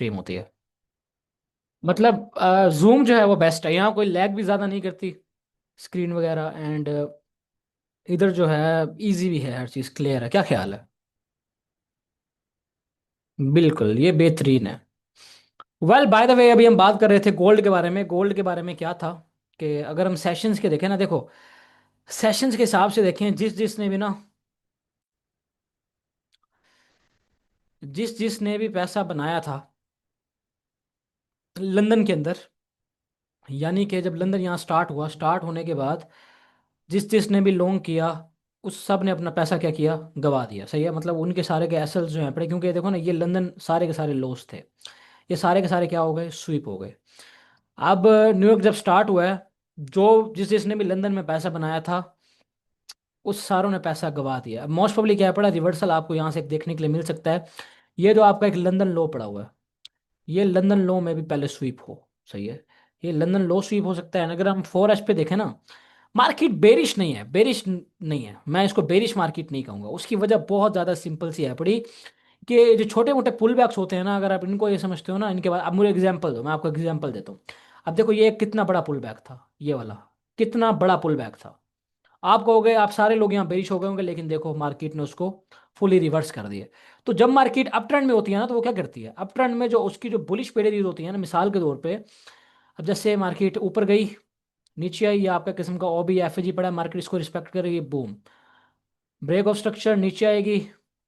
Extreme होती है। मतलब जूम जो है वो बेस्ट है, यहाँ कोई लैग भी ज़्यादा नहीं करती स्क्रीन वगैरह, एंड इधर जो है इजी भी है, हर चीज़ क्लियर है। क्या ख्याल है? बिल्कुल, ये बेहतरीन है। वेल बाय द वे, अभी हम बात कर रहे थे गोल्ड के बारे में। गोल्ड के बारे में क्या था कि अगर हम सेशंस के देखें ना, देखो सेशंस के हिसाब से देखें, जिसने भी ना, जिसने भी पैसा बनाया था लंदन के अंदर, यानी कि जब लंदन यहाँ स्टार्ट हुआ, स्टार्ट होने के बाद जिसने भी लोन किया, उस सब ने अपना पैसा क्या किया, गवा दिया। सही है, मतलब उनके सारे के एसेट्स जो हैं पड़े, क्योंकि देखो ना, ये लंदन सारे के सारे लॉस थे, ये सारे के सारे क्या हो गए, स्वीप हो गए। अब न्यूयॉर्क जब स्टार्ट हुआ है, जो जिसने भी लंदन में पैसा बनाया था, उस सारों ने पैसा गवा दिया। मोस्ट प्रोबब्ली क्या पड़ा, रिवर्सल आपको यहाँ से देखने के लिए मिल सकता है। ये जो आपका एक लंदन लो पड़ा हुआ है, ये लंदन लो में भी पहले स्वीप हो। सही है, ये लंदन लो स्वीप हो सकता है। अगर हम 4H पे देखें ना, मार्केट बेरिश नहीं है, बेरिश नहीं है, मैं इसको बेरिश मार्केट नहीं कहूंगा। उसकी वजह बहुत ज़्यादा सिंपल सी है पड़ी, कि जो छोटे मोटे पुल बैक्स होते हैं ना, अगर आप इनको ये समझते हो ना, इनके बाद अब मुझे एग्जांपल दो, मैं आपको एग्जांपल देता हूँ। अब देखो, ये कितना बड़ा पुल बैक था, ये वाला कितना बड़ा पुल बैक था। आप कहोगे, आप सारे लोग यहाँ बेरिश हो गए होंगे, लेकिन देखो मार्केट ने उसको फुली रिवर्स कर दिया। तो जब मार्केट अप ट्रेंड में होती है ना, तो वो क्या करती है, अप ट्रेंड में जो उसकी जो बुलिश पीरियड होती है ना, मिसाल के तौर पे, अब जैसे मार्केट ऊपर गई, नीचे आई, या आपका किस्म का ओबी एफजी पड़ा, मार्केट इसको रिस्पेक्ट करेगी, बूम, ब्रेक ऑफ स्ट्रक्चर, नीचे आएगी,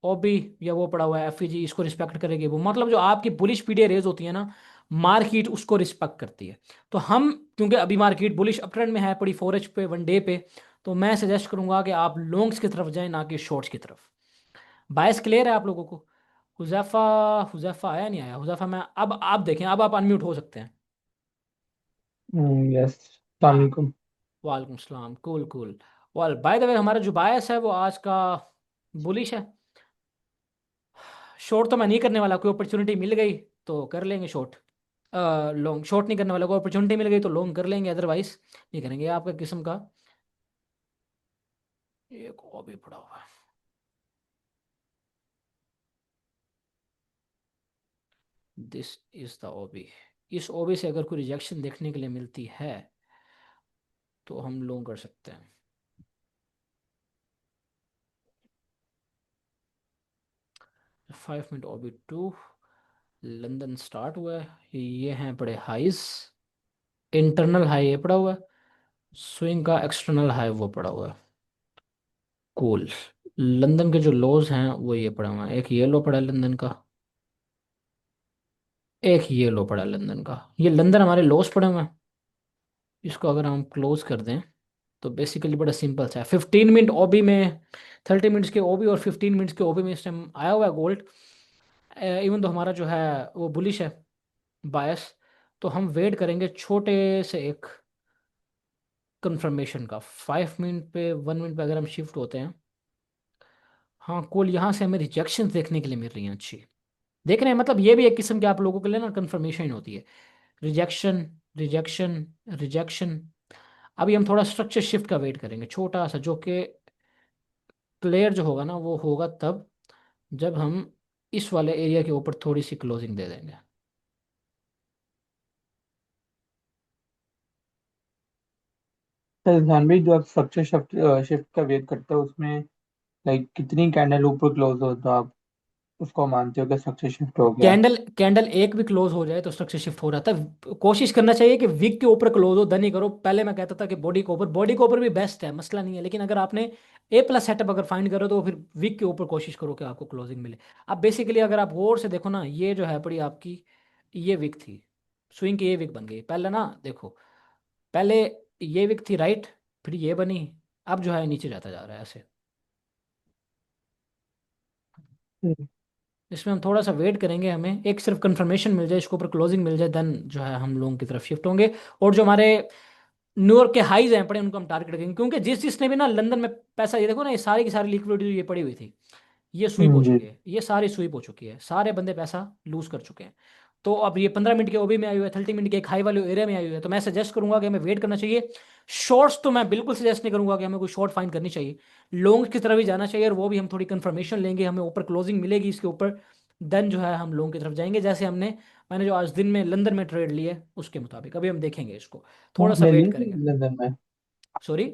ओबी या वो पड़ा हुआ है एफजी, इसको रिस्पेक्ट करेगी वो। मतलब जो आपकी बुलिश पीरियड रेज होती है ना, मार्केट उसको रिस्पेक्ट करती है। तो हम, क्योंकि अभी मार्केट बुलिश अप ट्रेंड में है पड़ी, 4H पे, 1 डे पे, तो मैं सजेस्ट करूंगा कि आप लॉन्ग्स की तरफ जाएं, ना कि शॉर्ट्स की तरफ। बायस क्लियर है आप लोगों को? हुजैफा, हुजैफा आया नहीं आया? हुजैफा, मैं अब आप देखें, अब आप अनम्यूट हो सकते हैं। यस, हाँ, सलामकुम। वालेकुम सलाम, cool cool. Well by the way, हमारा जो बायस है वो आज का बुलिश है। शॉर्ट तो मैं नहीं करने वाला, कोई अपॉर्चुनिटी मिल गई तो कर लेंगे शॉर्ट। लॉन्ग, शॉर्ट नहीं करने वाला, कोई अपॉर्चुनिटी मिल गई तो लॉन्ग कर लेंगे, अदरवाइज नहीं करेंगे। आपका किस्म का एक और भी पड़ा हुआ है, दिस इज द ओबी। इस ओबी से अगर कोई रिजेक्शन देखने के लिए मिलती है, तो हम लॉन्ग कर सकते हैं। 5 मिनट OB2, लंदन स्टार्ट हुआ है, ये हैं बड़े हाइज। इंटरनल हाई ये पड़ा हुआ है, स्विंग का एक्सटर्नल हाई वो पड़ा हुआ है। कूल। लंदन के जो लोज हैं वो ये पड़ा हुआ है, एक ये लो पड़ा है लंदन का, एक ये लो पड़ा है लंदन का। ये लंदन हमारे लोज पड़े हुए हैं। इसको अगर हम क्लोज कर दें, तो बेसिकली बड़ा सिंपल सा है। 15 मिनट ओबी में, 30 मिनट्स के ओबी और 15 मिनट्स के ओबी में इस टाइम आया हुआ है गोल्ड। इवन तो हमारा जो है वो बुलिश है, बायस। तो हम वेट करेंगे छोटे से एक कंफर्मेशन का। 5 मिनट पे, 1 मिनट पे अगर हम शिफ्ट होते हैं, हाँ कूल, यहाँ से हमें रिजेक्शन देखने के लिए मिल रही हैं अच्छी। देख रहे हैं, मतलब ये भी एक किस्म की आप लोगों के लिए ना कंफर्मेशन होती है। Rejection, rejection, rejection. अभी हम थोड़ा स्ट्रक्चर शिफ्ट का वेट करेंगे, छोटा सा, जो कि क्लियर जो होगा ना, वो होगा तब जब हम इस वाले एरिया के ऊपर थोड़ी सी क्लोजिंग दे देंगे। सर ध्यान भी, जो आप स्ट्रक्चर शिफ्ट शिफ्ट का वेट करते हो उसमें लाइक कितनी कैंडल ऊपर क्लोज हो तो आप उसको मानते हो कि स्ट्रक्चर शिफ्ट हो गया? कैंडल कैंडल एक भी क्लोज हो जाए तो स्ट्रक्चर शिफ्ट हो रहा था। कोशिश करना चाहिए कि विक के ऊपर क्लोज हो, धन ही करो। पहले मैं कहता था कि बॉडी के ऊपर, बॉडी के ऊपर भी बेस्ट है, मसला नहीं है, लेकिन अगर आपने A+ सेटअप अगर फाइंड करो, तो फिर विक के ऊपर कोशिश करो कि आपको क्लोजिंग मिले। अब बेसिकली अगर आप गौर से देखो ना, ये जो है पड़ी आपकी, ये विक थी, स्विंग की ये विक बन गई पहले ना, देखो पहले ये विक थी, राइट, फिर ये बनी, अब जो है नीचे जाता जा रहा है ऐसे। हम्म। इसमें हम थोड़ा सा वेट करेंगे, हमें एक सिर्फ कंफर्मेशन मिल जाए, इसके ऊपर क्लोजिंग मिल जाए, देन जो है हम लोगों की तरफ शिफ्ट होंगे। और जो हमारे न्यूयॉर्क के हाईज हैं पड़े, उनको हम टारगेट करेंगे, क्योंकि जिसने भी ना लंदन में पैसा, ये देखो ना, ये सारी की सारी लिक्विडिटी ये पड़ी हुई थी, ये स्वीप हो जी। चुकी है, ये सारी स्वीप हो चुकी है, सारे बंदे पैसा लूज कर चुके हैं। तो अब ये 15 मिनट के ओबी में आई हुई है, 30 मिनट के एक हाई वाले एरिया में आई हुई है, तो मैं सजेस्ट करूंगा कि हमें वेट करना चाहिए। शॉर्ट्स तो मैं बिल्कुल सजेस्ट नहीं करूंगा कि हमें कोई शॉर्ट फाइंड करनी चाहिए, लॉन्ग की तरफ ही जाना चाहिए, और वो भी हम थोड़ी कंफर्मेशन लेंगे, हमें ऊपर क्लोजिंग मिलेगी इसके ऊपर, देन जो है हम लोगों की तरफ जाएंगे, जैसे मैंने जो आज दिन में लंदन में ट्रेड लिए उसके मुताबिक अभी हम देखेंगे इसको, थोड़ा सा आपने वेट ली थी करेंगे। लंदन में? सॉरी।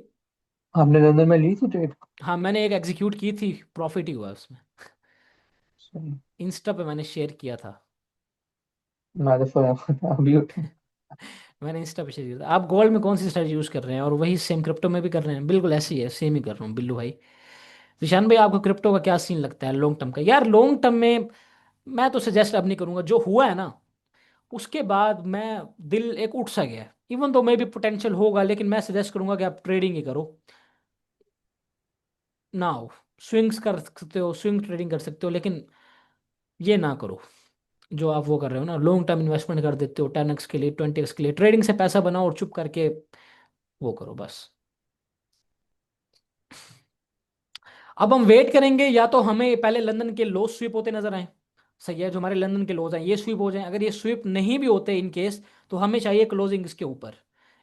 आपने लंदन में ली थी ट्रेड? हाँ मैंने एक एग्जीक्यूट की थी, प्रॉफिट ही हुआ उसमें। सही। इंस्टा पे मैंने शेयर किया था। मैं तो सोया हुआ था, अभी उठा। मैंने इंस्टा पे शेयर किया था। आप गोल्ड में कौन सी स्ट्रेटजी यूज़ कर रहे हैं, और वही सेम क्रिप्टो में भी कर रहे हैं? बिल्कुल ऐसे ही है, सेम ही कर रहा हूँ बिल्लू भाई। निशान भाई आपको क्रिप्टो का क्या सीन लगता है लॉन्ग टर्म का? यार लॉन्ग टर्म में मैं तो सजेस्ट अब नहीं करूंगा, जो हुआ है ना उसके बाद मैं दिल एक उठ सा गया है। इवन तो मे भी पोटेंशियल होगा, लेकिन मैं सजेस्ट करूंगा कि आप ट्रेडिंग ही करो ना हो। स्विंग्स कर सकते हो, स्विंग ट्रेडिंग कर सकते हो, लेकिन ये ना करो जो आप वो कर रहे हो ना, लॉन्ग टर्म इन्वेस्टमेंट कर देते हो 10x के लिए, 20x के लिए। ट्रेडिंग से पैसा बनाओ और चुप करके वो करो बस। अब हम वेट करेंगे, या तो हमें पहले लंदन के लो स्वीप होते नजर आए, सही है, जो हमारे लंदन के लोज हैं ये स्वीप हो जाएं। अगर ये स्वीप नहीं भी होते इन केस, तो हमें चाहिए क्लोजिंग इसके ऊपर।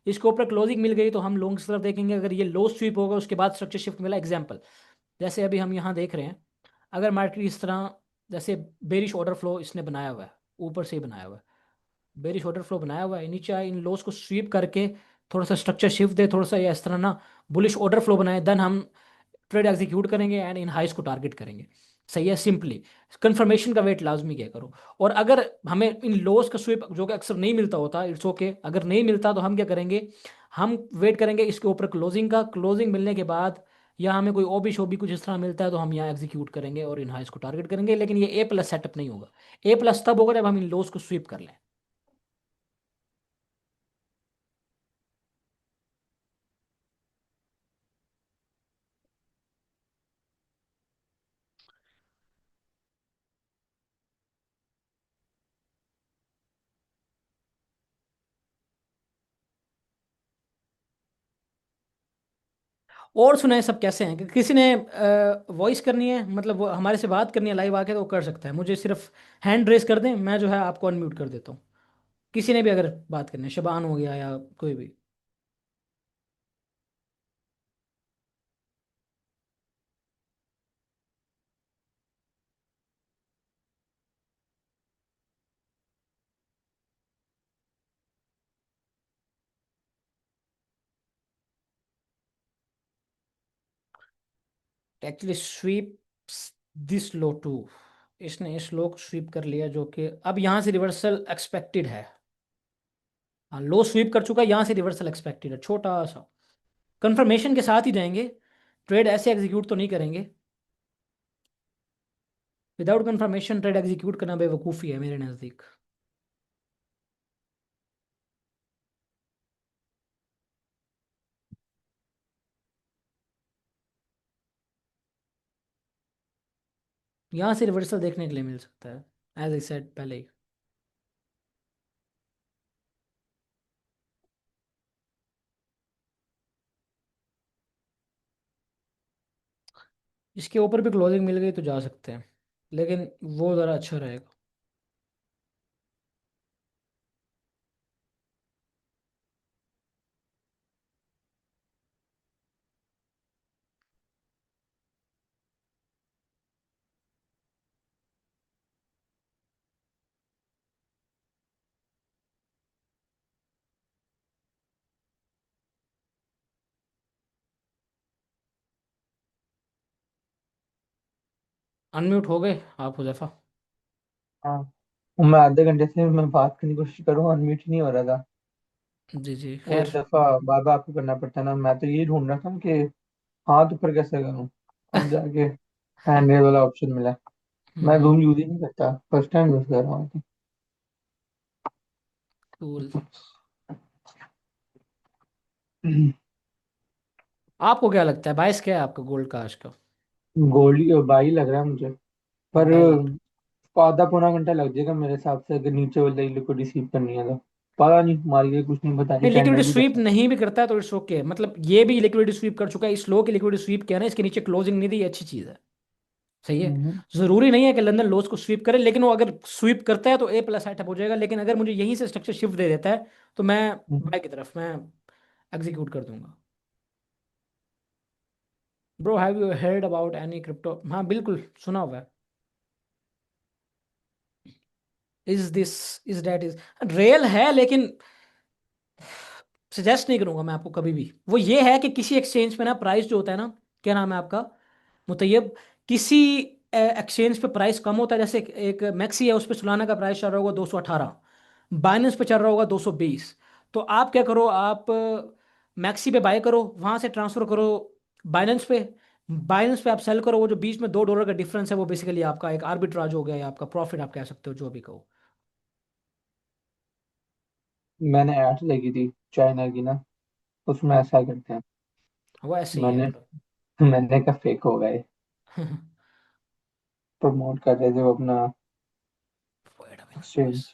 इसके ऊपर क्लोजिंग मिल गई तो हम लोग की तरफ देखेंगे। अगर ये लो स्वीप होगा उसके बाद स्ट्रक्चर शिफ्ट मिला, एग्जाम्पल जैसे अभी हम यहाँ देख रहे हैं, अगर मार्केट इस तरह जैसे बेरिश ऑर्डर फ्लो इसने बनाया हुआ है, ऊपर से ही बनाया हुआ है, बेरिश ऑर्डर फ्लो बनाया हुआ है, नीचे आए इन लोस को स्वीप करके थोड़ा सा स्ट्रक्चर शिफ्ट दे, थोड़ा सा ये इस तरह ना बुलिश ऑर्डर फ्लो बनाए, देन हम ट्रेड एग्जीक्यूट करेंगे एंड इन हाइस को टारगेट करेंगे। सही है, सिंपली कंफर्मेशन का वेट लाजमी किया करो। और अगर हमें इन लोस का स्वीप जो कि अक्सर नहीं मिलता होता, इट्स ओके, अगर नहीं मिलता तो हम क्या करेंगे, हम वेट करेंगे इसके ऊपर क्लोजिंग का। क्लोजिंग मिलने के बाद या हमें कोई ओबी शोबी कुछ इस तरह मिलता है तो हम यहाँ एग्जीक्यूट करेंगे और इन हाइस को टारगेट करेंगे। लेकिन ये ए प्लस सेटअप नहीं होगा। ए प्लस तब होगा जब हम इन लोस को स्वीप कर लें। और सुनाए सब कैसे हैं? कि किसी ने वॉइस करनी है, मतलब वो हमारे से बात करनी है लाइव आके तो वो कर सकता है, मुझे सिर्फ हैंड रेस कर दें, मैं जो है आपको अनम्यूट कर देता हूँ। किसी ने भी अगर बात करनी है, शबान हो गया या कोई भी। Actually sweep this low too, इसने इस लो को स्वीप कर लिया, जो कि अब यहाँ से रिवर्सल एक्सपेक्टेड है। हाँ लो स्वीप कर चुका है, यहाँ से रिवर्सल एक्सपेक्टेड है छोटा सा। कंफर्मेशन के साथ ही जाएंगे, ट्रेड ऐसे एग्जीक्यूट तो नहीं करेंगे। विदाउट कंफर्मेशन ट्रेड एग्जीक्यूट करना बेवकूफ़ी है मेरे नज़दीक। यहाँ से रिवर्सल देखने के लिए मिल सकता है, एज आई सेड पहले ही। इसके ऊपर भी क्लोजिंग मिल गई तो जा सकते हैं, लेकिन वो ज़रा अच्छा रहेगा। अनम्यूट हो गए आप हुजैफा? हाँ, मैं आधे घंटे से मैं बात करने की कोशिश करूँ, अनम्यूट ही नहीं हो रहा था। जी जी वो एक खैर। दफा बार बार आपको करना पड़ता है ना, मैं तो ये ढूंढ रहा था कि हाथ ऊपर कैसे करूँ। अब जाके हैंड रेज वाला ऑप्शन मिला। मैं हम्म। जूम यूज ही नहीं करता, फर्स्ट टाइम यूज कर रहा हूँ। कूल। आपको क्या लगता है बाइस क्या है आपका गोल्ड का आज का? गोल्ड बाई लग रहा है मुझे, पर बाई लग रहा है? आधा पौना घंटा लग जाएगा मेरे हिसाब से, अगर नीचे वाले लिक्विड रिसीव करनी है तो। पता नहीं, मार्केट कुछ नहीं बता रही, नहीं, लिक्विड कैंडल भी स्वीप बता नहीं भी करता है तो इट्स ओके, मतलब ये भी लिक्विड स्वीप कर चुका है। इस लो की लिक्विड स्वीप किया ना, इसके नीचे क्लोजिंग नहीं दी, ये अच्छी चीज़ है। सही है। रही। जरूरी नहीं है कि लंदन लोज को स्वीप करे, लेकिन वो अगर स्वीप करता है तो ए प्लस सेटअप हो जाएगा। लेकिन अगर मुझे यहीं से स्ट्रक्चर शिफ्ट दे देता है तो मैं बाय की तरफ मैं एग्जीक्यूट कर दूंगा। Bro have you heard about any crypto? हाँ बिल्कुल सुना हुआ है। Is this is that is real है, लेकिन सजेस्ट नहीं करूंगा मैं आपको कभी भी। वो ये है कि किसी एक्सचेंज पे ना प्राइस जो होता है ना, क्या नाम है आपका, मुतैयब, किसी एक्सचेंज पे प्राइस कम होता है, जैसे एक मैक्सी है उस पे सोलाना का प्राइस चल रहा होगा 218, बाइनेंस पे चल रहा होगा 220। तो आप क्या करो, आप मैक्सी पे बाय करो, वहां से ट्रांसफर करो बाइनेंस पे, बाइनेंस पे आप सेल करो, वो जो बीच में $2 का डिफरेंस है वो बेसिकली आपका एक आर्बिट्राज हो गया, या आपका प्रॉफिट आप कह सकते हो, जो भी कहो। मैंने ऐड लगी थी चाइना की ना, उसमें ऐसा करते हैं। वो ऐसे ही है मैंने मतलब। मैंने कहा फेक हो गए, प्रमोट कर रहे थे वो अपना Wait a minute, boys. Exchange.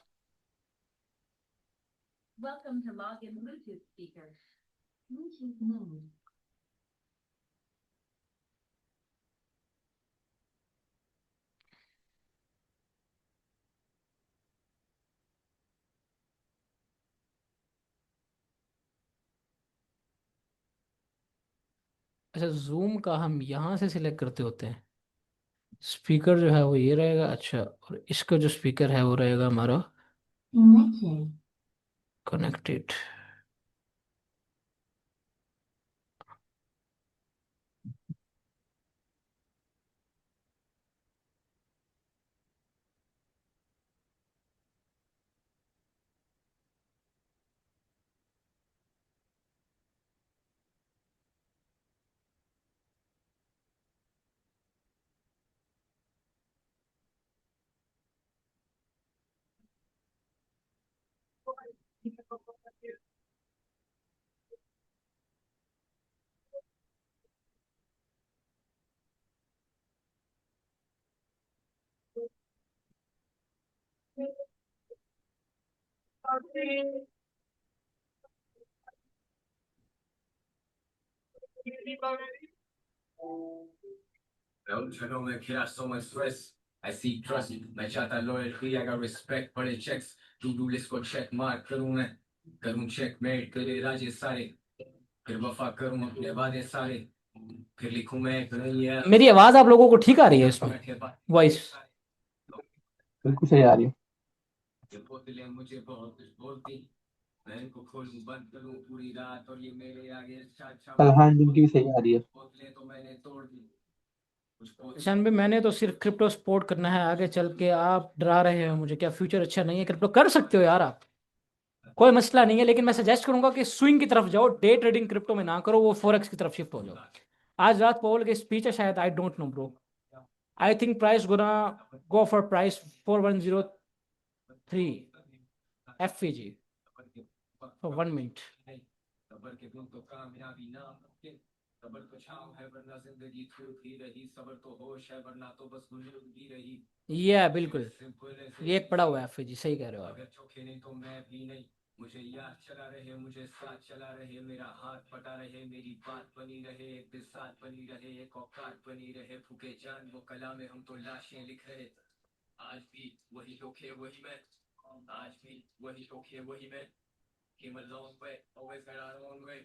अच्छा, जूम का हम यहाँ से सिलेक्ट करते होते हैं। स्पीकर जो है वो ये रहेगा, अच्छा, और इसका जो स्पीकर है वो रहेगा हमारा connected. Yo no me quiera so much stress. I seek trust. मैं चाहता loyalty, I got respect, बड़े checks. To do list को check mark करूँ मैं, करूँ checkmate करे राजे सारे, फिर वफा करूँ अपने वादे सारे, फिर लिखूँ मैं करूँ ये मेरी आवाज आप लोगों को ठीक आ रही है इसमें, वॉइस? बिल्कुल सही आ रही है। ये बोतलें मुझे बहुत कुछ बोलती, मैं इनको खोलूँ बंद करूँ पूरी रात और ये मेरे आगे अच्छा हाँ, जिनकी भी सही आ रही है। बोतलें तो मैंने तोड़ दी कुछ बोतलें। ईशान भाई, मैंने तो सिर्फ क्रिप्टो सपोर्ट करना है, आगे चल के आप डरा रहे हो मुझे, क्या फ्यूचर अच्छा नहीं है? क्रिप्टो कर सकते हो यार आप, कोई मसला नहीं है, लेकिन मैं सजेस्ट करूंगा कि स्विंग की तरफ जाओ, डे ट्रेडिंग क्रिप्टो में ना करो, वो फॉरेक्स की तरफ शिफ्ट हो जाओ। आज रात पॉल की स्पीच है शायद, I don't know bro. I think price Guna go for price 4103 F for 1 minute. सबर के गुण तो कामयाबी ना मुमकिन, सबर तो छाँव है वरना जिंदगी धूप ही रही, सबर तो होश है वरना तो बस गुजरी रही। ये है बिल्कुल, सिंपल ये ऐसे एक पड़ा हुआ है एफ, सही कह रहे हो आप। अगर चौके नहीं तो मैं भी नहीं, मुझे याद चला रहे मुझे साथ चला रहे, मेरा हाथ पटा रहे मेरी बात बनी रहे, एक दिल साथ बनी रहे एक औकात बनी रहे, फूके जान वो कला में हम तो लाशें लिख रहे। आज भी वही धोखे वही मैं, आज भी वही धोखे वही मैं, came a long way, always got our own way,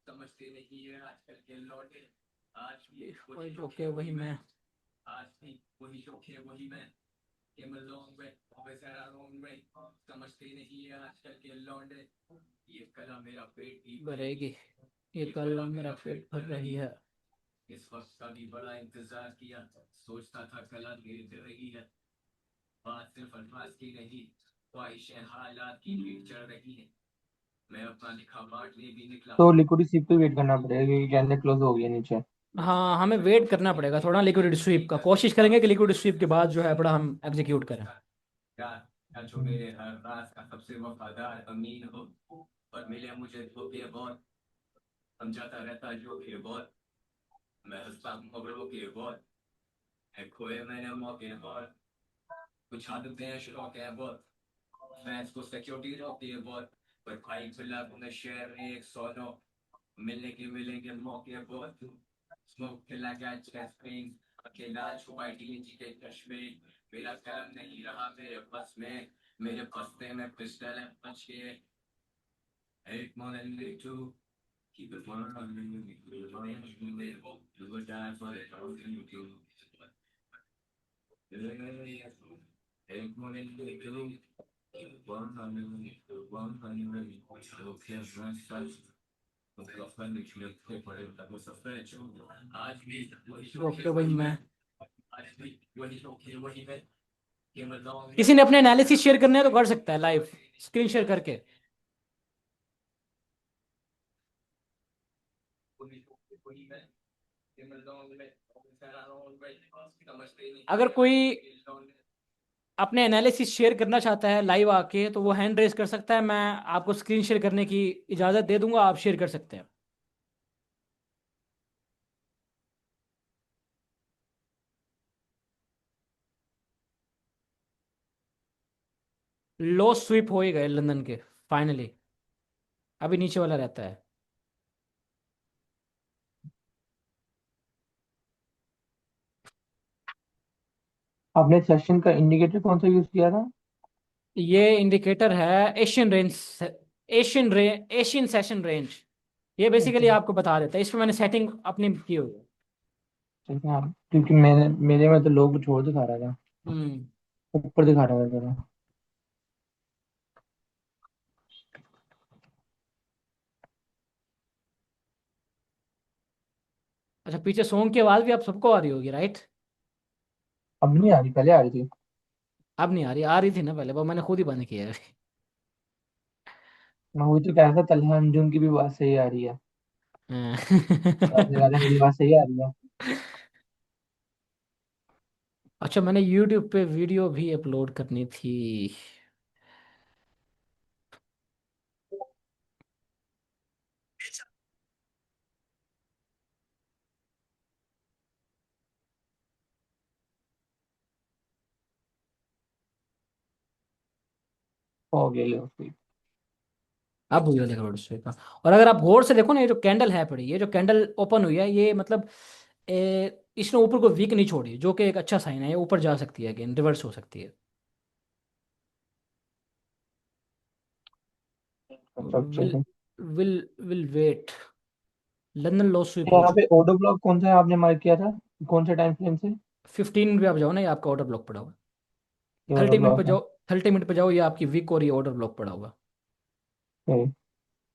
समझते नहीं है आजकल के लौटे, आज भी वही वही ओके, धोखे वही वही मैं, मैं। आज भी वही धोखे वही मैं, came a long way, always got our own way, समझते नहीं है आजकल के लौंडे, ये कला मेरा पेट भी भरेगी, भरेगी, ये ये कल कला मेरा मेरा पेट पेट भर भर रही रही है। है। इस वक्त का भी बड़ा इंतजार किया, सोचता था कला धीरे रही है, बात सिर्फ अल्फाज की नहीं, ख्वाहिशें हालात की भीड़ चढ़ रही है, मैं अपना लिखा बांटने भी निकला। तो लिक्विडिटी पे वेट करना पड़ेगा क्योंकि कैंडल क्लोज हो गया नीचे। हाँ, हमें वेट करना पड़ेगा थोड़ा लिक्विडिटी स्वीप का, कोशिश करेंगे कि लिक्विडिटी स्वीप के बाद जो है बड़ा हम एग्जीक्यूट करें। यार जो मेरे हर रात का सबसे वफादार अमीन हो, पर मिले मुझे धोखे बहुत, समझाता रहता जो कि बहुत, मैं हंसता हूँ खबरों के बहुत, है खोए मैंने मौके बहुत, कुछ आदतें हैं शौक है बहुत, फैंस को सिक्योरिटी रहती है बहुत, पर भाई खुला में शेयर में 109, मिलने के मिलेंगे मौके बहुत, स्मोक खिला गया चेस्टिंग, अकेला छुपाई टीएनजी के कश में, मेरा कलम नहीं रहा मेरे बस में, मेरे बस्ते में पिस्टल है बच के, एक model two, keep it one on me, you would die for it, I was in you, एक मॉडल टू, आज भी वही शौक है ओके भाई, वही मैं। मैं आज भी वही शौक है वही मैं। गेम लॉन्ग में किसी ने अपने एनालिसिस शेयर करने हैं तो कर सकता है लाइव स्क्रीन शेयर करके। वही शौक है वही मैं। गेम लॉन्ग में समझते ही नहीं अगर क्या कोई लॉन्ग। अपने एनालिसिस शेयर करना चाहता है लाइव आके तो वो हैंड रेज कर सकता है, मैं आपको स्क्रीन शेयर करने की इजाज़त दे दूंगा, आप शेयर कर सकते हैं। लो स्वीप हो ही गए लंदन के फाइनली। अभी नीचे वाला रहता है। आपने सेशन का इंडिकेटर कौन सा यूज किया था? ये इंडिकेटर है Asian range, Asian session range. ये बेसिकली ओके। आपको बता देता है, इसमें मैंने सेटिंग अपनी की हुई है। ठीक है, हाँ, क्योंकि मैंने मेरे में तो लोग छोड़ दिखा रहा था, हम्म। ऊपर दिखा रहा था जरा। अच्छा, पीछे सॉन्ग की आवाज़ भी आप सबको आ रही होगी, राइट? अब नहीं आ रही, पहले आ रही थी। अब नहीं आ रही थी ना पहले, पर मैंने खुद ही बंद किया है। मैं वही तो कह रहा था, तलहा अंजुम की भी बात सही आ रही है। हाँ। तो आपने कहा था मेरी बात सही आ रही है। अच्छा, मैंने यूट्यूब पे वीडियो भी अपलोड करनी थी। हो गया ये उसकी। अब हुई है करोड़ रुपए का। और अगर आप गौर से देखो ना, ये जो कैंडल है पड़ी, ये जो कैंडल ओपन हुई है, ये मतलब इसने ऊपर को वीक नहीं छोड़ी, जो कि एक अच्छा साइन है। ये ऊपर जा सकती है, अगेन रिवर्स हो सकती है। स्ट्रक्चर विल है। Will will wait. London low sweep हो यहाँ पे चुकी। ऑर्डर ब्लॉक कौन सा है आपने मार्क किया था? कौन से टाइम फ्रेम से? 15 पे आप जाओ ना, ये आपका ऑर्डर ब्लॉक पड़ा हुआ है। ये ऑर्डर 30 मिनट पे ब्लॉक है। जाओ, 30 मिनट पे जाओ, ये आपकी वीक और ये ऑर्डर ब्लॉक पड़ा हुआ। सही।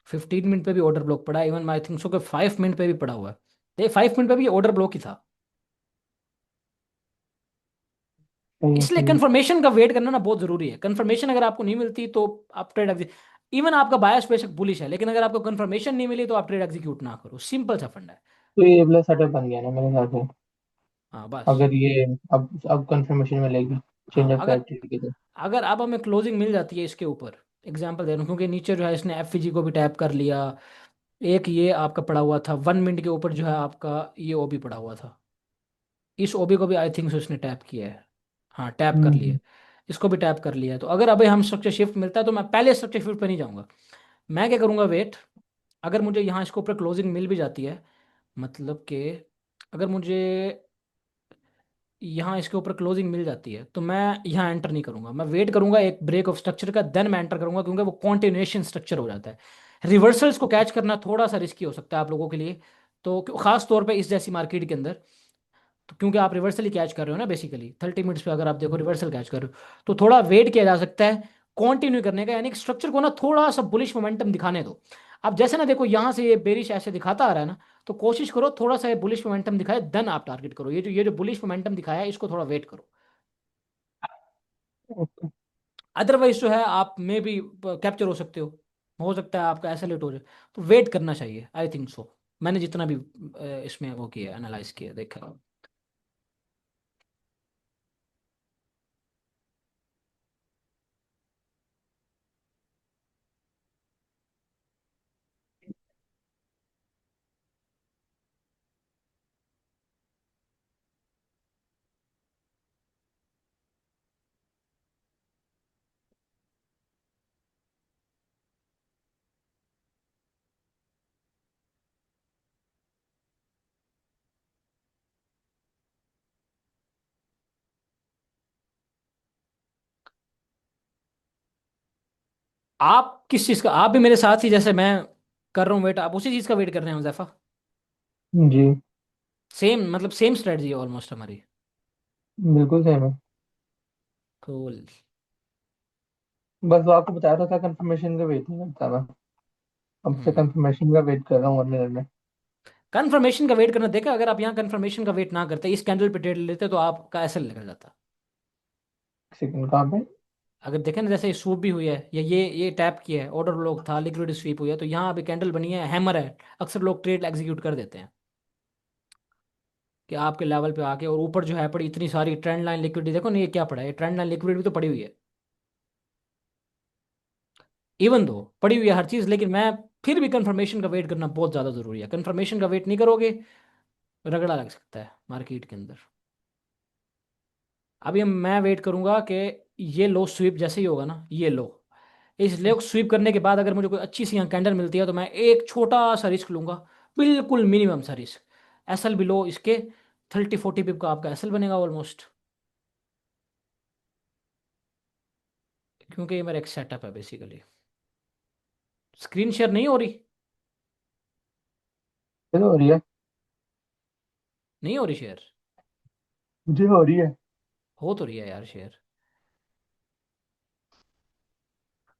15 मिनट पे भी ऑर्डर ब्लॉक पड़ा है, इवन आई थिंक सो कि 5 मिनट पे भी पड़ा हुआ है। देखिए 5 मिनट पे भी ऑर्डर ब्लॉक ही था। सही है, इसलिए सही है। कंफर्मेशन का वेट करना ना बहुत जरूरी है। कंफर्मेशन अगर आपको नहीं मिलती तो आप ट्रेड एग्जीक्यूट, इवन आपका बायस बेशक बुलिश है, लेकिन अगर आपको कंफर्मेशन नहीं मिली तो आप ट्रेड एग्जीक्यूट ना करो। सिंपल सा फंडा है। तो ये वाला सेटअप बन गया ना मेरे हिसाब से। हाँ बस। अगर ये अब कंफर्मेशन मिलेगी चेंज हाँ, ऑफ अगर क्राइटेरिया की तो। अगर अब हमें क्लोजिंग मिल जाती है इसके ऊपर, एग्जांपल दे रहा हूँ, क्योंकि नीचे जो है इसने एफवीजी को भी टैप कर लिया। एक ये आपका पड़ा हुआ था 1 मिनट के ऊपर, जो है आपका ये ओबी पड़ा हुआ था। इस ओबी को भी आई थिंक सो इसने टैप किया है। हाँ, टैप कर लिया। हम्म। इसको भी टैप कर लिया है। तो अगर अभी हम स्ट्रक्चर शिफ्ट मिलता है तो मैं पहले स्ट्रक्चर शिफ्ट पे नहीं जाऊंगा। मैं क्या करूंगा, वेट। अगर मुझे यहाँ इसके ऊपर क्लोजिंग मिल भी जाती है, मतलब कि अगर मुझे यहाँ इसके ऊपर क्लोजिंग मिल जाती है तो मैं यहाँ एंटर नहीं करूंगा। मैं वेट करूंगा एक ब्रेक ऑफ स्ट्रक्चर का, देन मैं एंटर करूंगा, क्योंकि वो कॉन्टिन्यूएशन स्ट्रक्चर हो जाता है। रिवर्सल्स को कैच करना थोड़ा सा रिस्की हो सकता है आप लोगों के लिए। तो खास तौर पे इस जैसी मार्केट के अंदर, तो क्योंकि आप रिवर्सल ही कैच कर रहे हो ना बेसिकली, 30 मिनट्स पे अगर आप देखो रिवर्सल कैच कर रहे हो, तो थोड़ा वेट किया जा सकता है कंटिन्यू करने का। यानी कि स्ट्रक्चर को ना थोड़ा सा बुलिश मोमेंटम दिखाने दो। अब जैसे ना देखो, यहाँ से ये बेरिश ऐसे दिखाता आ रहा है ना, तो कोशिश करो थोड़ा सा ये बुलिश मोमेंटम दिखाए, देन आप टारगेट करो। ये जो बुलिश मोमेंटम दिखाया है, इसको थोड़ा वेट करो। ओके। अदरवाइज जो है आप में भी कैप्चर हो सकता है आपका ऐसा लेट हो जाए। तो वेट करना चाहिए, आई थिंक सो। मैंने जितना भी इसमें वो किया, एनालाइज किया, देखा। आप किस चीज़ का, आप भी मेरे साथ ही जैसे मैं कर रहा हूँ वेट, आप उसी चीज़ का वेट कर रहे हैं हुज़ैफा? जी। सेम, मतलब सेम स्ट्रेटजी है ऑलमोस्ट हमारी। बिल्कुल सेम है। कूल। बस वो आपको बता रहा था, कंफर्मेशन का वेट नहीं करता मैं। अब से हम्म। कंफर्मेशन का वेट कर रहा हूँ 1 मिनट में। कंफर्मेशन का वेट करना, देखा अगर आप यहाँ कंफर्मेशन का वेट ना करते, इस कैंडल पे ट्रेड लेते तो आपका एसएल निकल जाता। सेकंड कहाँ पे? अगर देखें ना, जैसे स्वूप भी हुई है, या ये टैप किया है, ऑर्डर ब्लॉक था, लिक्विडिटी स्वीप हुई है, तो यहाँ अभी कैंडल बनी है, हैमर है। अक्सर लोग ट्रेड एग्जीक्यूट कर देते हैं कि आपके लेवल पे आके, और ऊपर जो है पड़ी इतनी सारी ट्रेंड लाइन लिक्विडिटी, देखो ना ये क्या पड़ा है, ट्रेंड लाइन लिक्विडिटी भी तो पड़ी हुई है। इवन दो पड़ी हुई है हर चीज़, लेकिन मैं फिर भी कंफर्मेशन का वेट करना बहुत ज़्यादा ज़रूरी है। कंफर्मेशन का वेट नहीं करोगे, रगड़ा लग सकता है मार्केट के अंदर। अभी मैं वेट करूंगा कि ये लो स्वीप जैसे ही होगा ना, ये लो, इस लो स्वीप करने के बाद अगर मुझे कोई अच्छी सी यहाँ कैंडल मिलती है, तो मैं एक छोटा सा रिस्क लूंगा, बिल्कुल मिनिमम सा रिस्क। एसएल भी लो इसके 30-40 पिप का आपका एसएल बनेगा ऑलमोस्ट, क्योंकि ये मेरा एक सेटअप है बेसिकली। स्क्रीन शेयर नहीं हो रही? चलो हो रही है। नहीं हो रही शेयर? मुझे हो रही है। हो तो रही है यार शेयर।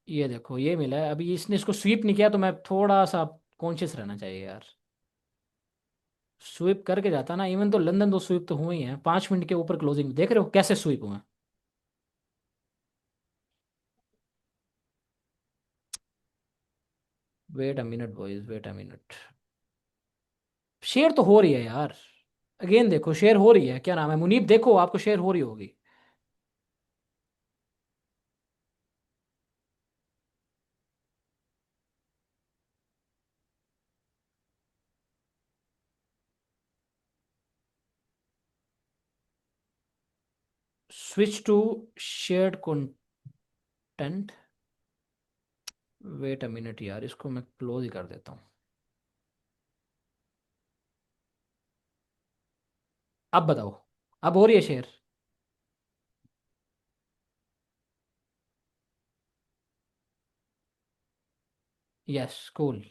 ये देखो ये मिला है, अभी इसने इसको स्वीप नहीं किया, तो मैं थोड़ा सा कॉन्शियस रहना चाहिए यार। स्वीप करके जाता ना, इवन तो लंदन दो स्वीप तो हुए ही हैं, 5 मिनट के ऊपर क्लोजिंग देख रहे हो कैसे स्वीप हुए हैं। Wait a minute boys, wait a minute. Share तो हो रही है यार। अगेन देखो शेयर हो रही है, क्या नाम है मुनीब, देखो आपको शेयर हो रही होगी। Switch to shared content. Wait a minute यार, इसको मैं क्लोज ही कर देता हूँ। अब बताओ, अब हो रही है शेयर? Yes cool.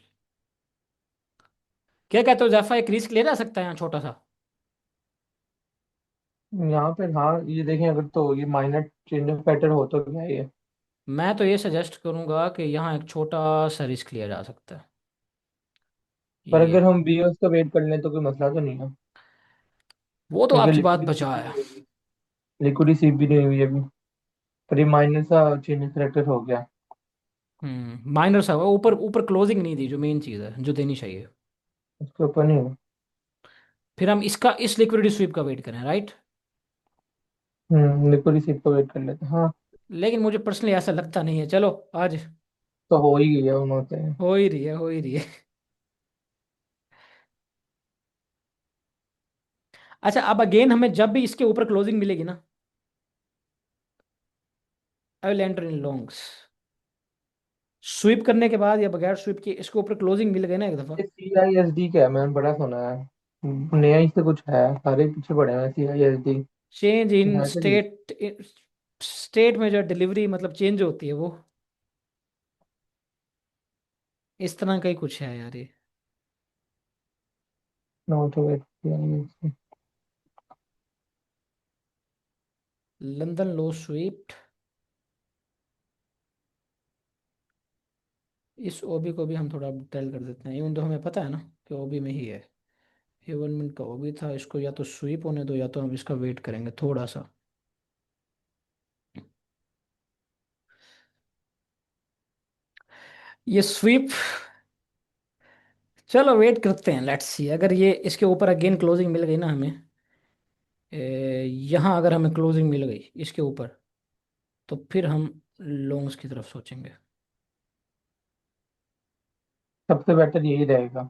क्या कहते हो जैफा, एक रिस्क ले जा सकता है यहाँ छोटा सा? यहाँ पे हाँ, ये देखें, अगर तो ये माइनर चेंज ऑफ पैटर्न हो तो क्या है ये। मैं तो ये सजेस्ट करूंगा कि यहाँ एक छोटा सा रिस्क लिया जा सकता है। पर ये अगर हम बीओएस का वेट कर लें तो कोई मसला तो नहीं है। वो तो क्योंकि आपकी बात लिक्विडिटी बचा सीप भी है। नहीं हुई। लिक्विडिटी सीप भी नहीं हुई अभी। पर ये माइनर सा चेंज करेक्टर हो गया। माइनर सा हुआ, ऊपर ऊपर क्लोजिंग नहीं दी, जो मेन चीज़ है जो देनी चाहिए। उसके ऊपर नहीं हुआ। फिर हम इसका इस लिक्विडिटी स्वीप का वेट करें, राइट? लिक्विडिटी सीप का वेट कर लेते हैं, हाँ। लेकिन मुझे पर्सनली ऐसा लगता नहीं है, चलो आज तो हो ही गई है उन्होंने से। हो ही रही है, हो ही रही है। अच्छा, अब अगेन हमें जब भी इसके ऊपर क्लोजिंग मिलेगी ना, I will enter in longs. Sweep करने के बाद या बगैर स्वीप के इसके ऊपर क्लोजिंग मिल गई ना एक दफा, ये CISD क्या है, मैंने बड़ा सुना है। नया ही से कुछ है, सारे पीछे पड़े हैं CISD। चेंज इन है तो नहीं। स्टेट, स्टेट में जो डिलीवरी मतलब चेंज होती है वो, इस तरह का ही कुछ है यार ये। नो तो wait CISD। London low SVEEP, इस ओबी को भी हम थोड़ा टेल कर देते हैं, इवन तो हमें पता है ना कि ओबी में ही है। ये 1 मिनट का ओबी था, इसको या तो स्वीप होने दो, या तो हम इसका वेट करेंगे थोड़ा सा। ये स्वीप, चलो वेट करते हैं, लेट्स सी, अगर ये इसके ऊपर अगेन क्लोजिंग मिल गई ना हमें, यहाँ अगर हमें क्लोजिंग मिल गई इसके ऊपर, तो फिर हम लॉन्ग्स की तरफ सोचेंगे। सबसे बेटर यही रहेगा।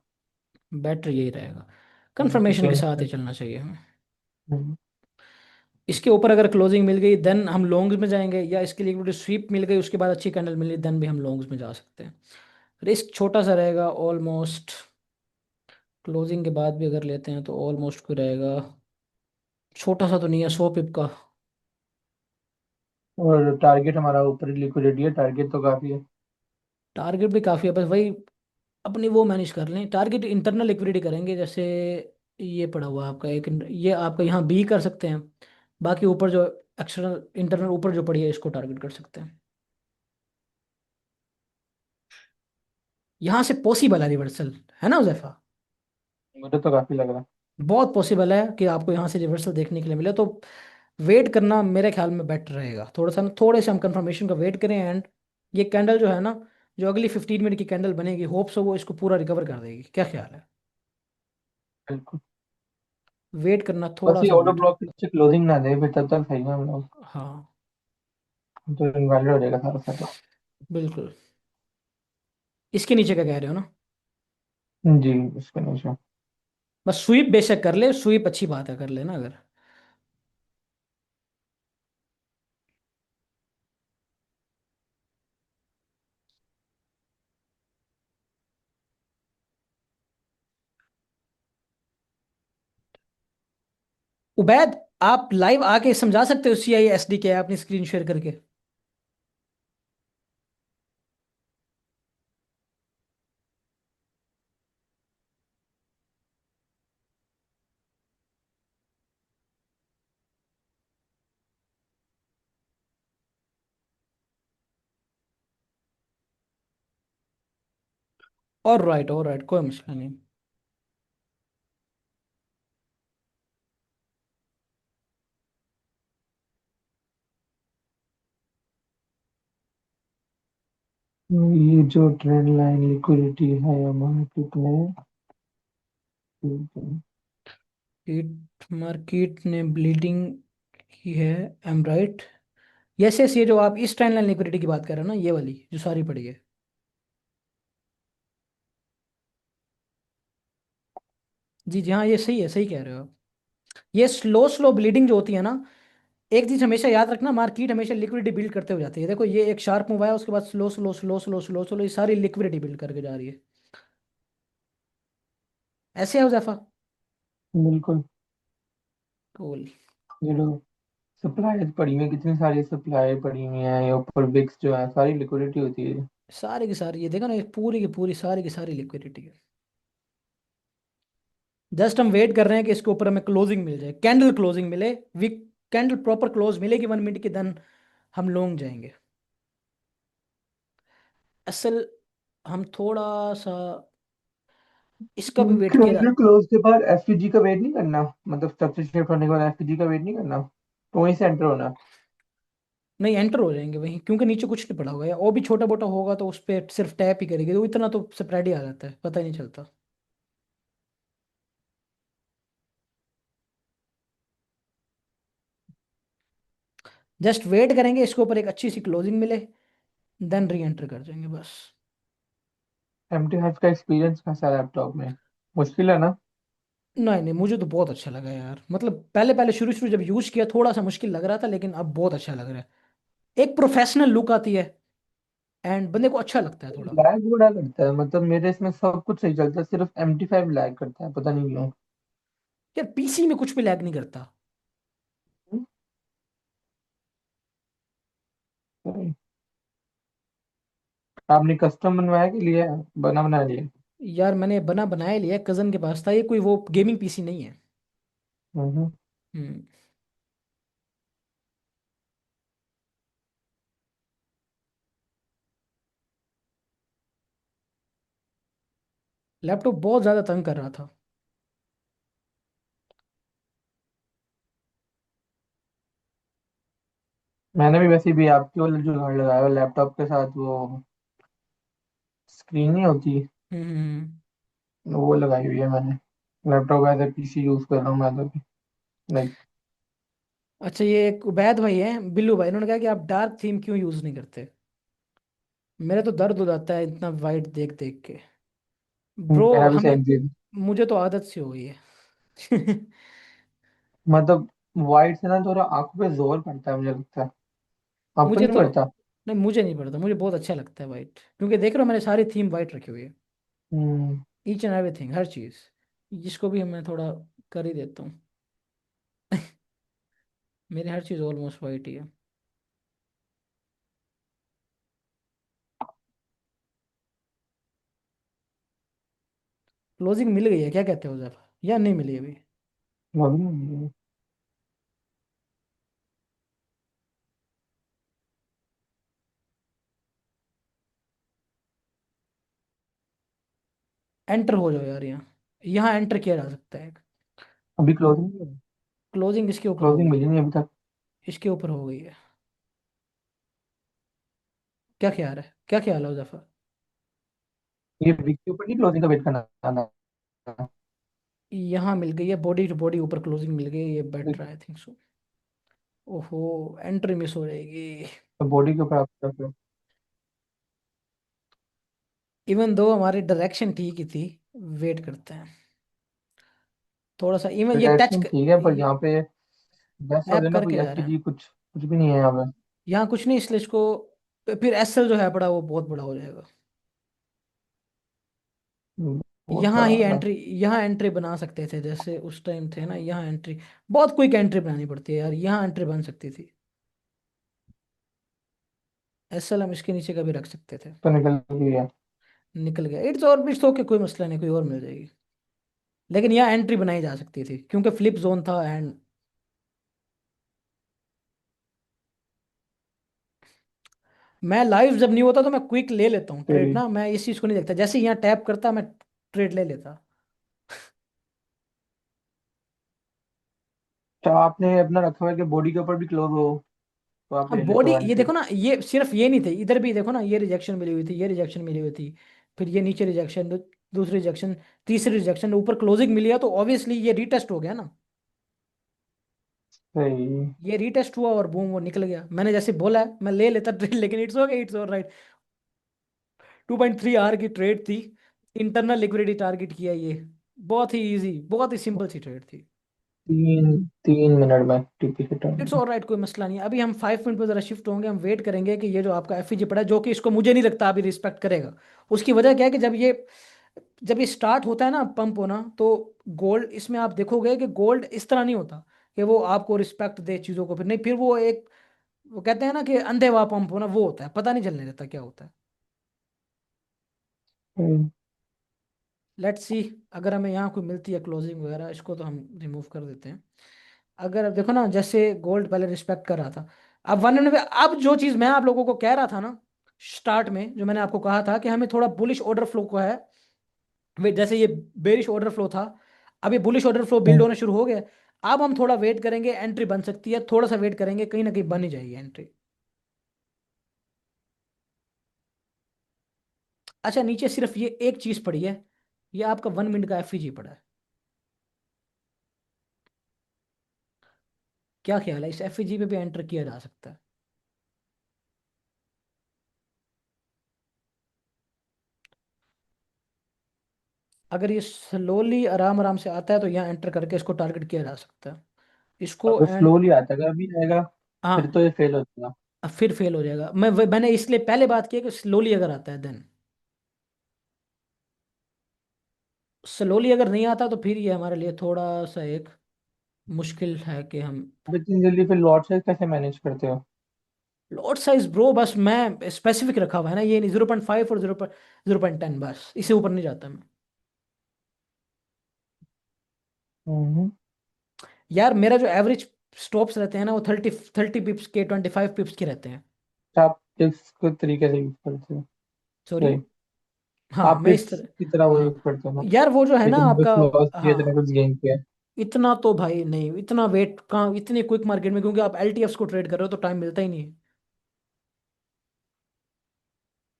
बेटर यही रहेगा, कंफर्मेशन के चेंज। साथ ही चलना चाहिए हमें। इसके ऊपर अगर क्लोजिंग मिल गई देन हम लॉन्ग्स में जाएंगे, या इसके लिए स्वीप मिल गई उसके बाद अच्छी कैंडल मिली देन भी हम लॉन्ग्स में जा सकते हैं। रिस्क छोटा सा रहेगा ऑलमोस्ट, क्लोजिंग के बाद भी अगर लेते हैं तो ऑलमोस्ट कोई रहेगा, छोटा सा तो नहीं है, 100 पिप का। और टारगेट हमारा ऊपर लिक्विडिटी है, टारगेट तो काफी है। टारगेट भी काफ़ी है, बस वही अपनी वो मैनेज कर लें, टारगेट इंटरनल लिक्विडिटी करेंगे, जैसे ये पड़ा हुआ आपका एक, ये आपका यहाँ बी कर सकते हैं, बाकी ऊपर जो एक्सटर्नल इंटरनल ऊपर जो पड़ी है इसको टारगेट कर सकते हैं। यहाँ से पॉसिबल है रिवर्सल, है ना उजैफा? मुझे तो काफी लग रहा है। बहुत पॉसिबल है कि आपको यहाँ से रिवर्सल देखने के लिए मिले, तो वेट करना मेरे ख्याल में बेटर रहेगा थोड़ा सा ना, थोड़े से हम कंफर्मेशन का वेट करें। एंड ये कैंडल जो है ना, जो अगली 15 मिनट की कैंडल बनेगी, होप्स हो वो इसको पूरा रिकवर कर देगी। क्या ख्याल है? बिल्कुल। वेट करना बस थोड़ा ये सा ऑटो बेटर। ब्लॉक के नीचे क्लोजिंग ना दे, फिर तब तक सही है हम लोग। हाँ तो इनवैलिड हो जाएगा सारा सेटअप। बिल्कुल। इसके नीचे क्या कह रहे हो ना? जी। इसके नीचे। बस स्वीप बेशक कर ले, स्वीप अच्छी बात है, कर लेना अगर। उबैद, आप लाइव आके समझा सकते हो CISD क्या है अपनी स्क्रीन शेयर करके? और राइट, कोई मसला नहीं। ये जो ट्रेंड लाइन लिक्विडिटी है मार्केट में। हिट मार्केट ने ब्लीडिंग की है, एम राइट? यस यस, ये जो आप इस ट्रेंड लाइन लिक्विडिटी की बात कर रहे हो ना, ये वाली जो सारी पड़ी है। जी जी हाँ, ये सही है, सही कह रहे हो आप। ये स्लो स्लो ब्लीडिंग जो होती है ना, एक चीज हमेशा याद रखना, मार्केट हमेशा लिक्विडिटी बिल्ड करते हुए जाती है। देखो ये एक शार्प मूव आया, उसके बाद slow slow slow slow slow slow ये सारी लिक्विडिटी बिल्ड करके जा रही है। ऐसे है उज़ैफा? बिल्कुल। कूल। ये लो, सप्लाई पड़ी हुई है, कितनी सारी सप्लाई पड़ी हुई है, ये ऊपर बिक्स जो है सारी लिक्विडिटी होती है। सारी की सारी, ये देखो ना, ये पूरी की पूरी सारी की सारी लिक्विडिटी है। जस्ट हम वेट कर रहे हैं कि इसके ऊपर हमें क्लोजिंग मिल जाए, कैंडल क्लोजिंग मिले, वीक कैंडल प्रॉपर क्लोज मिलेगी 1 मिनट की, देन हम लोग जाएंगे। असल हम थोड़ा सा इसका भी वेट किया। कैंडल क्लोज के बाद एफपीजी का वेट नहीं करना, मतलब स्ट्रक्चर शिफ्ट होने के बाद एफपीजी का वेट नहीं करना, तो वहीं से एंटर होना। नहीं, एंटर हो जाएंगे वहीं, क्योंकि नीचे कुछ नहीं पड़ा होगा, या वो भी छोटा मोटा होगा तो उस पर सिर्फ टैप ही करेगी, तो इतना तो स्प्रेड ही आ जाता है, पता ही नहीं चलता। जस्ट वेट करेंगे इसके ऊपर एक अच्छी सी क्लोजिंग मिले, देन री एंटर कर जाएंगे बस। MT5 का एक्सपीरियंस कैसा है लैपटॉप में? मुश्किल है ना? नहीं नहीं, मुझे तो बहुत अच्छा लगा यार, मतलब पहले पहले शुरू शुरू जब यूज किया थोड़ा सा मुश्किल लग रहा था, लेकिन अब बहुत अच्छा लग रहा है। एक प्रोफेशनल लुक आती है, एंड बंदे को अच्छा लगता है थोड़ा। लैग बड़ा करता है, मतलब मेरे इसमें सब कुछ सही चलता है, सिर्फ MT5 लैग करता है, पता नहीं क्यों। यार पीसी में कुछ भी लैग नहीं करता। आपने कस्टम बनवाया कि लिया है? बना बना लिया? यार मैंने बना बनाया लिया, कजन के पास था, ये कोई वो गेमिंग पीसी नहीं है। हम्म। हम्म। लैपटॉप बहुत ज्यादा तंग कर रहा था। मैंने भी वैसे भी आपके वाला जुगाड़ लगाया हुआ लैपटॉप के साथ, वो स्क्रीन नहीं होती, वो लगाई हुई है मैंने। Laptop as a PC use कर रहा हूँ मैं तो। लाइक। अच्छा, ये एक उबैद भाई है, बिल्लू भाई, उन्होंने कहा कि आप डार्क थीम क्यों यूज नहीं करते? मेरा तो दर्द हो जाता है इतना वाइट देख देख के। ब्रो मेरा भी हमें, सेम चीज। मुझे तो आदत सी हो गई है। मतलब वाइट से ना थोड़ा आंखों पे जोर पड़ता है, मुझे लगता है। आपको मुझे नहीं तो, पड़ता? नहीं मुझे नहीं पड़ता, मुझे बहुत अच्छा लगता है वाइट, क्योंकि देख रहे हो मैंने सारी थीम वाइट रखी हुई है, हम्म। ईच एंड एवरीथिंग, हर चीज, जिसको भी मैं थोड़ा कर ही देता हूँ। मेरी हर चीज ऑलमोस्ट वाइट ही है। क्लोजिंग मिल गई है, क्या कहते हो जरा, या नहीं मिली अभी? वही। एंटर हो जाओ यार यहाँ। यहाँ एंटर किया जा सकता है। अभी क्लोजिंग, क्लोजिंग इसके ऊपर हो क्लोजिंग गई। मिली नहीं अभी तक। इसके ऊपर हो गई है। क्या ख्याल है, क्या ख्याल है उजैफर? ये वीक के ऊपर नहीं क्लोजिंग का वेट करना आना है। यहाँ मिल गई है, बॉडी टू बॉडी ऊपर क्लोजिंग मिल गई है, ये बेटर आई थिंक सो। ओहो, एंट्री मिस हो जाएगी। तो बॉडी के ऊपर आप इवन दो हमारी डायरेक्शन ठीक ही थी। वेट करते हैं थोड़ा सा, इवन ये टच डायरेक्शन ठीक है, पर ये यहाँ पे गैस हो टैप गया ना, करके कोई जा रहा है। एफपीजी कुछ कुछ भी नहीं है यहाँ पे। यहाँ कुछ नहीं, इसलिए इसको फिर एसएल जो है बड़ा, वो बहुत बड़ा हो जाएगा। बहुत यहाँ बड़ा ही वाला। एंट्री, यहाँ एंट्री बना सकते थे जैसे उस टाइम थे ना, यहाँ एंट्री बहुत क्विक एंट्री बनानी पड़ती है यार, यहाँ एंट्री बन सकती थी। एसएल हम इसके नीचे का भी रख सकते थे। तो निकल गई है। निकल गया इट्स, और भी तो के कोई मसला नहीं, कोई और मिल जाएगी। लेकिन यहाँ एंट्री बनाई जा सकती थी क्योंकि फ्लिप जोन था। एंड मैं लाइव जब नहीं होता तो मैं क्विक ले लेता हूँ ट्रेड तेरी ना, मैं इस चीज़ को नहीं देखता, जैसे ही यहाँ टैप करता मैं ट्रेड ले लेता। तो आपने अपना रखा हुआ है कि बॉडी के ऊपर भी क्लोज हो तो आप हम ले लेते बॉडी, हो ये एंट्री। देखो ना, ये सिर्फ ये नहीं थे, इधर भी देखो ना, ये रिजेक्शन मिली हुई थी, ये रिजेक्शन मिली हुई थी, फिर ये नीचे रिजेक्शन, दूसरी रिजेक्शन, तीसरी रिजेक्शन, ऊपर क्लोजिंग मिली है, तो ऑब्वियसली ये रीटेस्ट हो गया ना। सही। ये रीटेस्ट हुआ और बूम वो निकल गया, मैंने जैसे बोला है मैं ले लेता ट्रेड, लेकिन it's okay, it's alright. 2.3 hour की ट्रेड थी। इंटरनल लिक्विडिटी टारगेट किया ये। बहुत ही इजी, बहुत ही सिंपल सी ट्रेड थी। 3 3 मिनट में टीपी के इट्स टर्न। ऑलराइट, कोई मसला नहीं है। अभी हम 5 मिनट पर जरा शिफ्ट होंगे, हम वेट करेंगे कि ये जो आपका एफईजी पड़ा है, जो कि इसको मुझे नहीं लगता अभी रिस्पेक्ट करेगा। उसकी वजह क्या है कि जब ये स्टार्ट होता है ना पंप होना, तो गोल्ड इसमें आप देखोगे कि गोल्ड इस तरह नहीं होता कि वो आपको रिस्पेक्ट दे चीज़ों को, फिर नहीं, फिर वो एक, वो कहते हैं ना कि अंधे वाह पंप होना, वो होता है, पता नहीं चलने देता क्या होता है। लेट्स सी, अगर हमें यहाँ कोई मिलती है क्लोजिंग वगैरह, इसको तो हम रिमूव कर देते हैं। अगर अब देखो ना, जैसे गोल्ड पहले रिस्पेक्ट कर रहा था, अब 1 मिनट में, अब जो चीज़ मैं आप लोगों को कह रहा था ना स्टार्ट में, जो मैंने आपको कहा था कि हमें थोड़ा बुलिश ऑर्डर फ्लो को है, जैसे ये बेरिश ऑर्डर फ्लो था, अब ये बुलिश ऑर्डर फ्लो बिल्ड होना शुरू हो गया। अब हम थोड़ा वेट करेंगे, एंट्री बन सकती है, थोड़ा सा वेट करेंगे, कहीं ना कहीं बन ही जाएगी एंट्री। अच्छा, नीचे सिर्फ ये एक चीज पड़ी है, ये आपका 1 मिनट का एफईजी पड़ा है। क्या ख्याल है, इस एफईजी पे भी एंटर किया जा सकता है? अगर ये स्लोली आराम आराम से आता है तो यहाँ एंटर करके इसको टारगेट किया जा सकता है, इसको अगर एंड। स्लोली आता है, अगर अभी आएगा फिर हाँ, तो ये फेल हो जाएगा। अब फिर फेल हो जाएगा। मैंने इसलिए पहले बात की है कि स्लोली अगर आता है देन, स्लोली अगर नहीं आता तो फिर ये हमारे लिए थोड़ा सा एक मुश्किल है कि हम। अब इतनी जल्दी फिर लॉट साइज कैसे मैनेज करते हो? लॉट साइज ब्रो, बस मैं स्पेसिफिक रखा हुआ है ना, ये नहीं 0.5 और 0.10, बस इससे ऊपर नहीं जाता मैं। हम्म। यार मेरा जो एवरेज स्टॉप्स रहते हैं ना, वो 30 पिप्स के, 25 पिप्स के रहते हैं। तो आप टिप्स को तरीके से यूज करते हो? सॉरी। सही। हाँ, आप मैं इस टिप्स तरह। की तरह वो यूज हाँ करते हो ना? यार, वो जो है ना इतने आपका। कुछ लॉस किया, इतने हाँ, कुछ गेन किया। इतना तो भाई नहीं, इतना वेट कहाँ इतने क्विक मार्केट में, क्योंकि आप एलटीएफ्स को ट्रेड कर रहे हो तो टाइम मिलता ही नहीं है।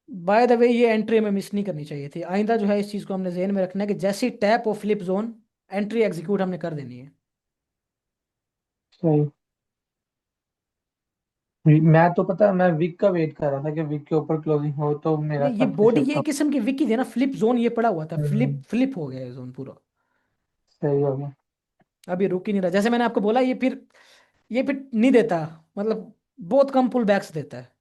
बाय द वे, ये एंट्री हमें मिस नहीं करनी चाहिए थी, आइंदा जो है इस चीज़ को हमने जहन में रखना है कि जैसे टैप और फ्लिप जोन, एंट्री एग्जीक्यूट हमने कर देनी है। सही। मैं तो पता है, मैं वीक का वेट कर रहा था कि वीक के ऊपर क्लोजिंग हो तो मेरा नहीं, ये सब कुछ बॉडी शिफ्ट ये हो। किस्म की विकी थी ना, फ्लिप जोन ये पड़ा हुआ था, फ्लिप हम्म, फ्लिप हो गया ये जोन पूरा। सही हो गया। अब ये रुक ही नहीं रहा, जैसे मैंने आपको बोला, ये फिर नहीं देता, मतलब बहुत कम पुल बैक्स देता है।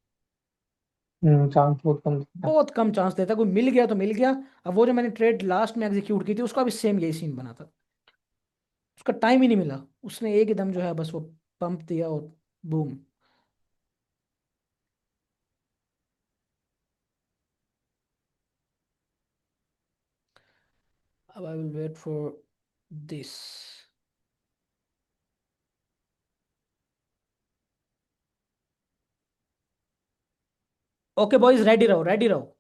चांस बहुत कम दिखता है। बहुत कम चांस देता है, कोई मिल गया तो मिल गया। अब वो जो मैंने ट्रेड लास्ट में एग्जीक्यूट की थी, उसका भी सेम यही सीन बना था, उसका टाइम ही नहीं मिला, उसने एक एकदम जो है बस वो पंप दिया और बूम। अब I will wait for this. Okay boys, ready रहो, रेडी रहो।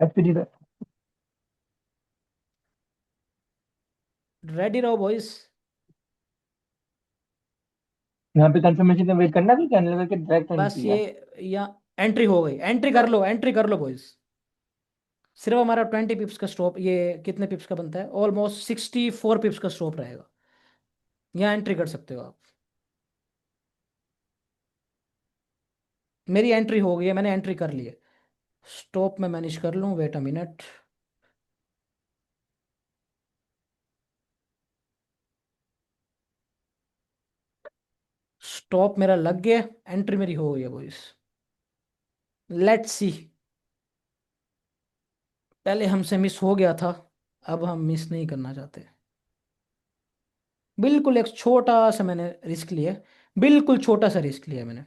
एफपीडी का। रेडी रहो बॉयज। यहाँ पे कंफर्मेशन का वेट करना, कि कैंडल करके डायरेक्ट बस एंट्री ये, है? या एंट्री हो गई, एंट्री कर लो, एंट्री कर लो बॉयज। सिर्फ हमारा 20 पिप्स का स्टॉप, ये कितने पिप्स का बनता है, ऑलमोस्ट 64 पिप्स का स्टॉप रहेगा। यहाँ एंट्री कर सकते हो आप। मेरी एंट्री हो गई है, मैंने एंट्री कर ली है। स्टॉप में मैनेज कर लूँ, वेट अ मिनट। स्टॉप मेरा लग गया, एंट्री मेरी हो गई है बॉयज। Let's see. पहले हमसे मिस हो गया था, अब हम मिस नहीं करना चाहते। बिल्कुल एक छोटा सा मैंने रिस्क लिया, बिल्कुल छोटा सा रिस्क लिया मैंने।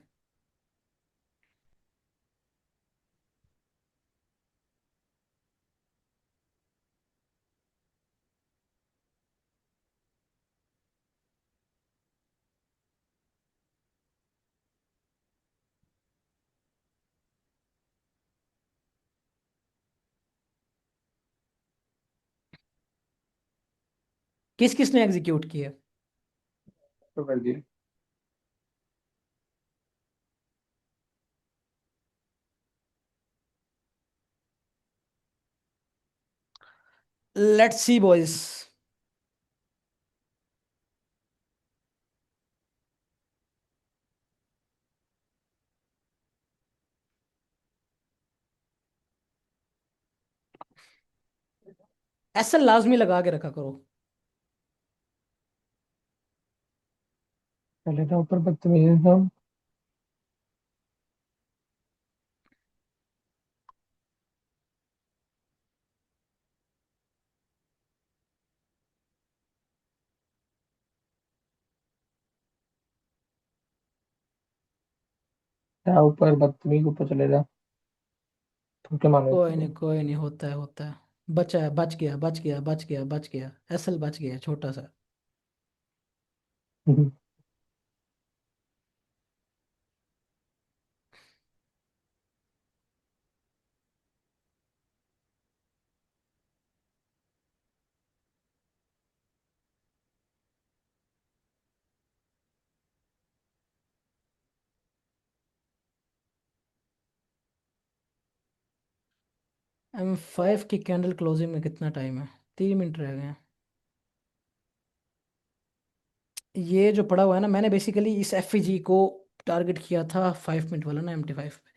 किस किस ने एग्जीक्यूट किया? तो कर दिया। Let's see boys. ऐसा लाजमी लगा के रखा करो। पहले तो ऊपर बदतमीजी सब। क्या ऊपर बदतमीज ऊपर चले जा। तुम क्या मानो कोई इसको? नहीं, कोई नहीं, होता है, होता है। बचा है, बच गया, बच गया, बच गया, बच गया। एसल बच गया छोटा सा। M5 की कैंडल क्लोजिंग में कितना टाइम है? 3 मिनट रह गए हैं। ये जो पड़ा हुआ है ना, मैंने बेसिकली इस एफ को टारगेट किया था 5 मिनट वाला ना, MT5 पे।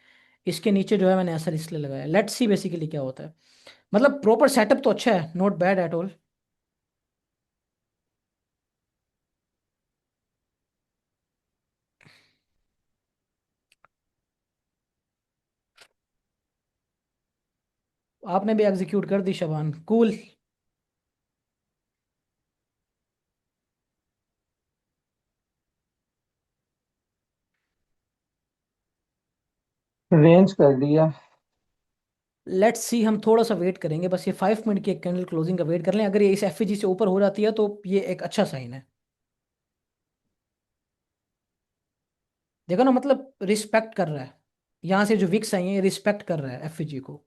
इसके नीचे जो है मैंने ऐसा इसलिए लगाया। लेट्स सी बेसिकली क्या होता है। मतलब प्रॉपर सेटअप तो अच्छा है, नॉट बैड एट ऑल। आपने भी एग्जीक्यूट कर दी शबान, कूल। रेंज कर दिया। लेट्स सी, हम थोड़ा सा वेट करेंगे, बस ये 5 मिनट की एक कैंडल क्लोजिंग का वेट कर लें। अगर ये इस से ऊपर हो जाती है तो ये एक अच्छा साइन है। देखो ना, मतलब रिस्पेक्ट कर रहा है। यहाँ से जो विक्स आई है, रिस्पेक्ट कर रहा है को।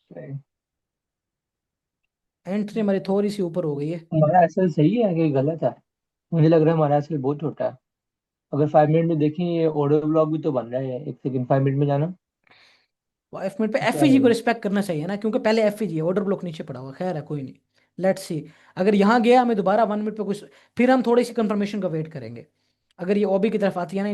सही। एंट्री हमारी थोड़ी सी ऊपर हो गई है। हमारा एसएल सही है कि गलत है? मुझे लग रहा है हमारा एसएल बहुत छोटा है। अगर 5 मिनट में देखें, ये ऑडियो ब्लॉग भी तो बन रहा है, 1 सेकंड 5 मिनट में जाना। 5 मिनट पे क्या को है? रिस्पेक्ट करना चाहिए ना, क्योंकि पहले है, ऑर्डर ब्लॉक नीचे पड़ा हुआ। खैर है, कोई नहीं। Let's see. अगर यहाँ गया, हमें दोबारा 1 मिनट पे कुछ, फिर हम थोड़ी सी कंफर्मेशन का वेट करेंगे। अगर ये ओबी की तरफ आती है ना,